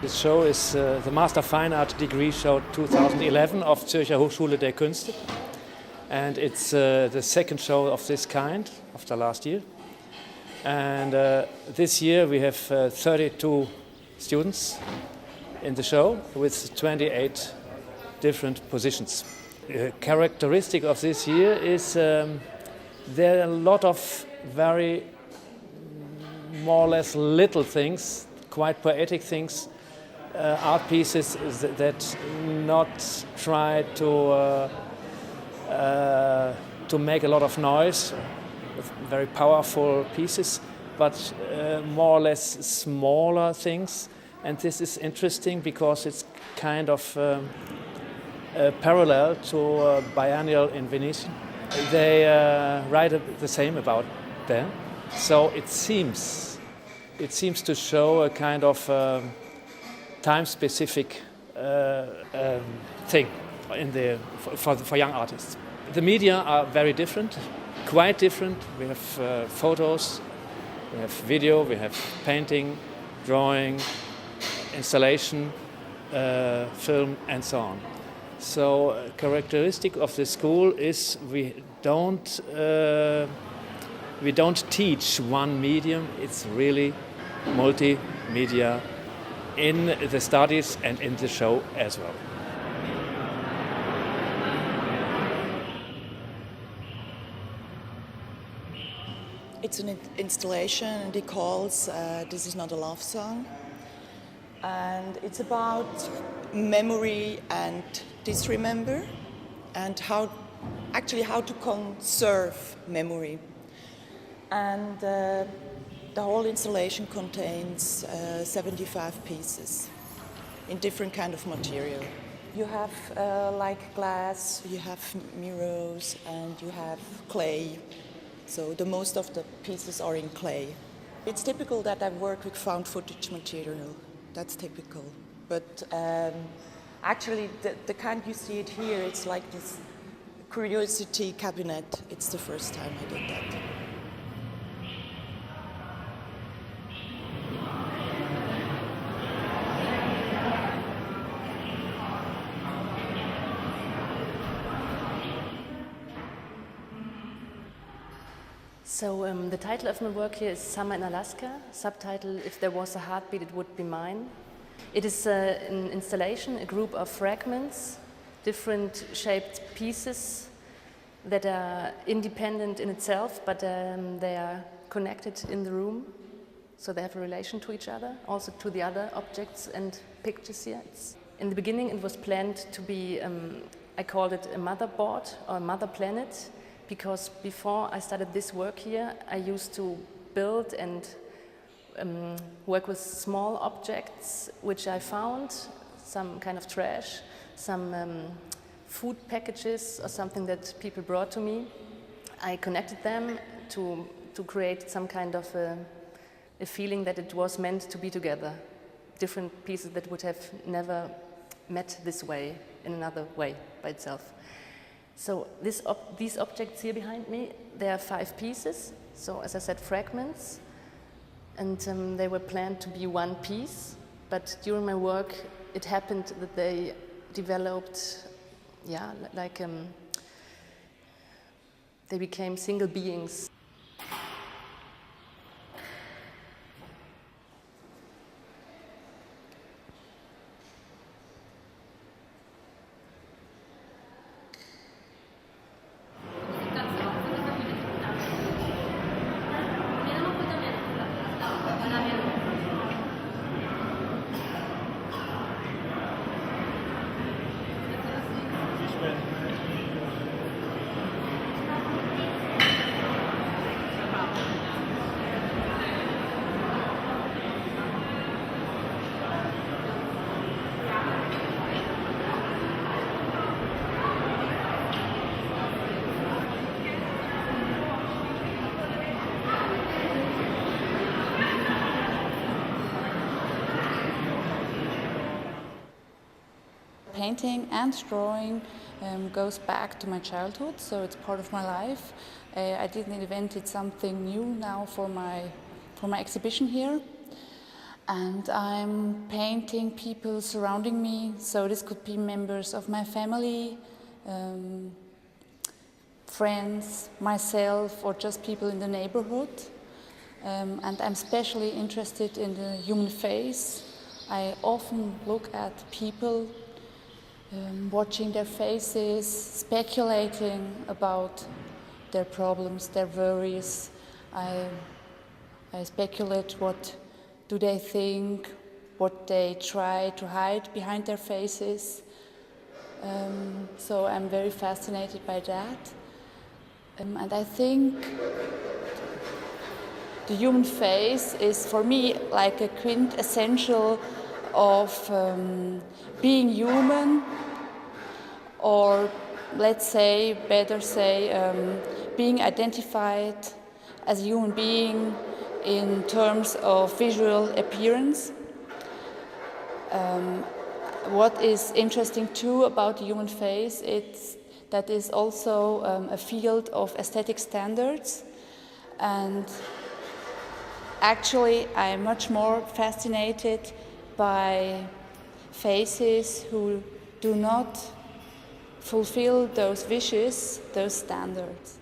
This show is the Master Fine Art Degree Show 2011 of Zürcher Hochschule der Künste, and it's the second show of this kind after last year. And this year we have 32 students in the show with 28 different positions. The characteristic of this year is there are a lot of very more or less little things, quite poetic things, art pieces that not try to make a lot of noise, very powerful pieces, but more or less smaller things. And this is interesting because it's kind of parallel to biennial in Venice. They write the same about them. So it seems to show a kind of time-specific thing for young artists. The media are very different, quite different. We have photos, we have video, we have painting, drawing, installation, film, and so on. So, a characteristic of the school is we don't teach one medium. It's really multimedia in the studies and in the show as well. It's an installation and it calls This Is Not a Love Song. And it's about memory and disremember and how to conserve memory. And the whole installation contains 75 pieces in different kind of material. You have like glass, you have mirrors, and you have clay. So the most of the pieces are in clay. It's typical that I work with found footage material. That's typical. But actually, the kind you see it here, it's like this curiosity cabinet. It's the first time I did that. So the title of my work here is Summer in Alaska. Subtitle, If There Was a Heartbeat, It Would Be Mine. It is an installation, a group of fragments, different shaped pieces that are independent in itself, but they are connected in the room. So they have a relation to each other, also to the other objects and pictures here. In the beginning it was planned to be, I called it a motherboard or a mother planet, because before I started this work here, I used to build and work with small objects which I found, some kind of trash, some food packages or something that people brought to me. I connected them to create some kind of a feeling that it was meant to be together. Different pieces that would have never met this way, in another way by itself. So these objects here behind me, there are 5 pieces, so as I said, fragments, and they were planned to be one piece, but during my work it happened that they developed, they became single beings. Painting and drawing goes back to my childhood, so it's part of my life. I didn't invent something new now for my exhibition here. And I'm painting people surrounding me, so this could be members of my family, friends, myself, or just people in the neighborhood. And I'm especially interested in the human face. I often look at people, watching their faces, speculating about their problems, their worries. I speculate what do they think, what they try to hide behind their faces. So I'm very fascinated by that. And I think the human face is for me like a quintessential of being human, or let's say, better say, being identified as a human being in terms of visual appearance. What is interesting too about the human face, it's that is also a field of aesthetic standards, and actually I'm much more fascinated by faces who do not fulfill those wishes, those standards.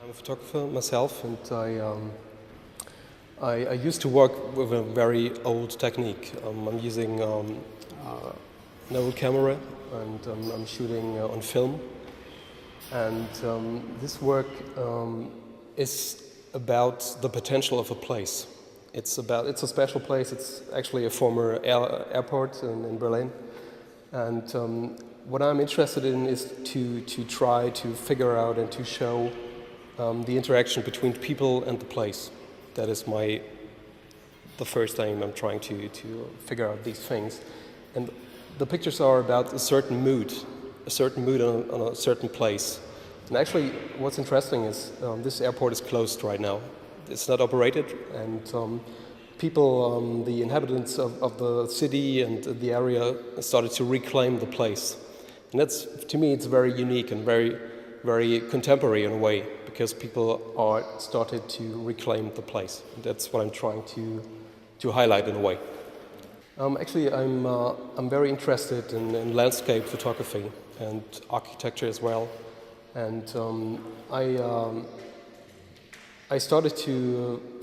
I'm a photographer myself, and I used to work with a very old technique. I'm using an old camera, and I'm shooting on film. And this work is about the potential of a place. It's a special place. It's actually a former airport in Berlin, and what I'm interested in is to try to figure out and to show the interaction between people and the place. That is the first aim. I'm trying to figure out these things. And the pictures are about a certain mood on a certain place. And actually, what's interesting is this airport is closed right now. It's not operated, and people, the inhabitants of the city and the area started to reclaim the place. And that's, to me, it's very unique and very, very contemporary in a way, because people are started to reclaim the place. That's what I'm trying to highlight in a way. Actually, I'm very interested in landscape photography and architecture as well, and I started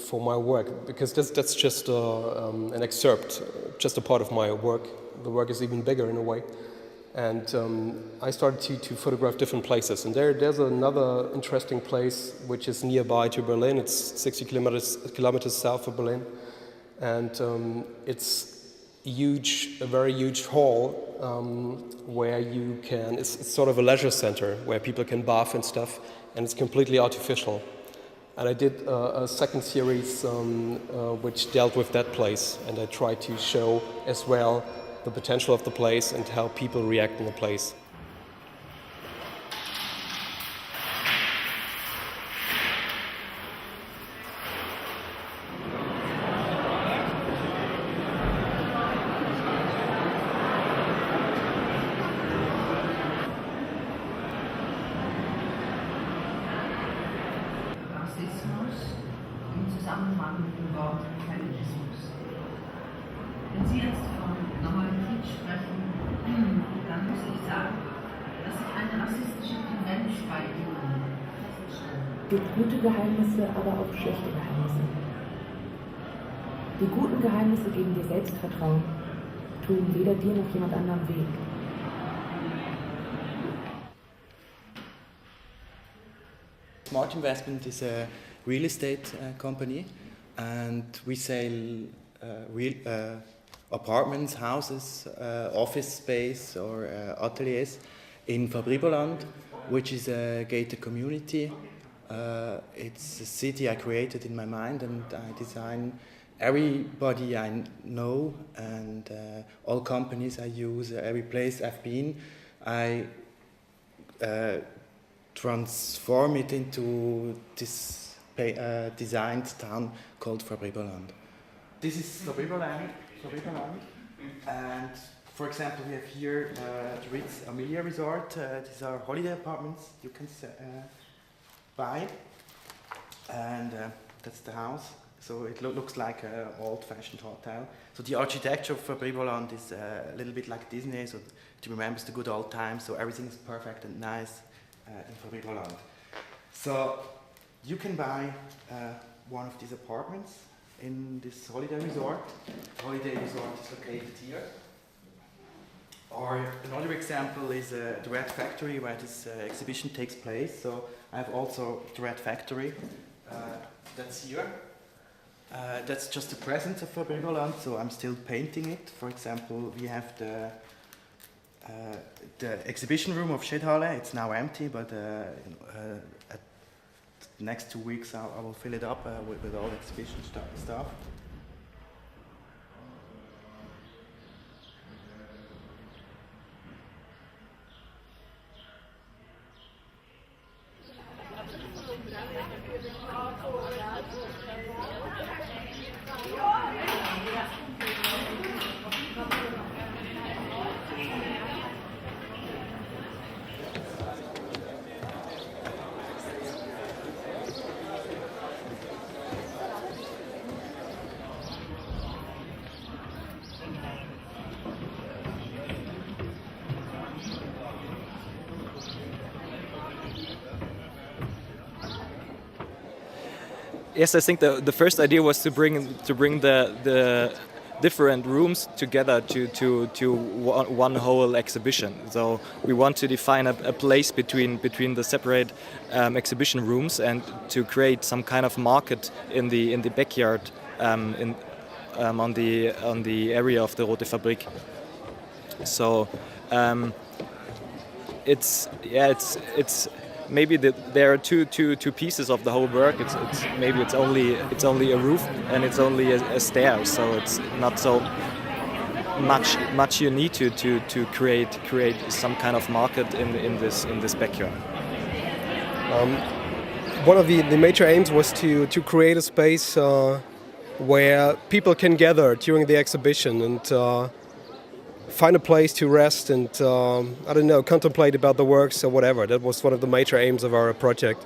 for my work, because that's just an excerpt, just a part of my work. The work is even bigger in a way. And I started to photograph different places. And there's another interesting place which is nearby to Berlin. It's 60 kilometers south of Berlin. And it's a very huge hall where you can, it's sort of a leisure center where people can bath and stuff, and it's completely artificial. And I did a second series which dealt with that place, and I tried to show as well the potential of the place and how people react in the place. Es gibt gute Geheimnisse, aber auch schlechte Geheimnisse. Die guten Geheimnisse geben dir Selbstvertrauen, tun weder dir noch jemand anderem weh. Smart Investment is a real estate company, and we sell real apartments, houses, office space or ateliers in Fabriboland, which is a gated community. It's a city I created in my mind, and I design everybody I know and all companies I use, every place I've been, I transform it into this designed town called Fabriboland. This is Fabriboland, and for example we have here the Ritz Amelia Resort. These are holiday apartments you can buy, and that's the house. So it looks like an old-fashioned hotel. So the architecture of Fabriboland is a little bit like Disney, so it remembers the good old times, so everything is perfect and nice in Fabriboland. So you can buy one of these apartments in this holiday resort. The holiday resort is located here. Or another example is the Red Factory, where this exhibition takes place. So I have also the Red Factory. That's here. That's just the presence of Fabriboland, so I'm still painting it. For example, we have the exhibition room of Schedhalle. It's now empty, but at the next 2 weeks I will fill it up with all exhibition stuff. Yes, I think the first idea was to bring the different rooms together to one whole exhibition. So we want to define a place between the separate exhibition rooms and to create some kind of market in the backyard on the area of the Rote Fabrik. So it's maybe there are two pieces of the whole work. It's only a roof and it's only a stair, so it's not so much you need to create some kind of market in this backyard. One of the major aims was to create a space where people can gather during the exhibition and find a place to rest and, contemplate about the works or whatever. That was one of the major aims of our project.